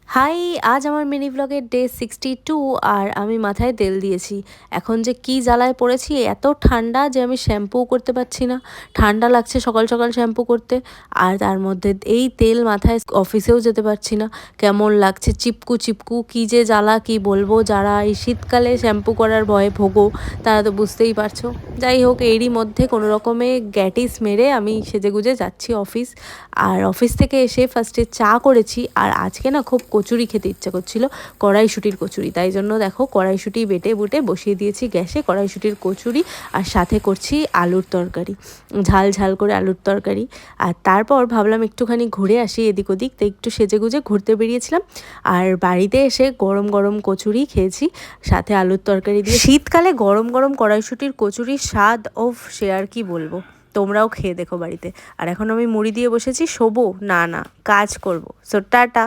High, আজ আমার mini ব্লগের ডে 62 আর আমি মাথায় তেল দিয়েছি। এখন যে কি জ্বালায় পড়েছি, এত ঠান্ডা যে আমি শ্যাম্পুও করতে পারছি না। ঠান্ডা লাগছে সকাল সকাল শ্যাম্পু করতে, আর তার মধ্যে এই তেল মাথায়, অফিসেও যেতে পারছি না। কেমন লাগছে, চিপকু চিপকু, কি যে জ্বালা কি বলবো। যারা এই শীতকালে শ্যাম্পু করার ভয়ে ভোগো তারা তো বুঝতেই পারছো। যাই হোক, এরই মধ্যে কোনো রকমে গ্যাটিস মেরে আমি সেজেগুজে যাচ্ছি অফিস। আর অফিস থেকে এসে ফার্স্টে চা করেছি, আর আজকে না খুব কচুরি খেতে ইচ্ছা করছিল, কড়াইশুঁটির কচুরি। তাই জন্য দেখো কড়াইশুঁটি বেটে বুটে বসিয়ে দিয়েছি গ্যাসে কড়াইশুঁটির কচুরি, আর সাথে করছি আলুর তরকারি, ঝাল ঝাল করে আলুর তরকারি। আর তারপর ভাবলাম একটুখানি ঘুরে আসি এদিক ওদিক, তাই একটু সেজেগুজে ঘুরতে বেরিয়েছিলাম। আর বাড়িতে এসে গরম গরম কচুরি খেয়েছি সাথে আলুর তরকারি দিয়ে। শীতকালে গরম গরম কড়াইশুঁটির কচুরির স্বাদ ওফ, সে আর কি বলবো। তোমরাও খেয়ে দেখো বাড়িতে। আর এখন আমি মুড়ি দিয়ে বসেছি, শোবো না, কাজ করব। So tata.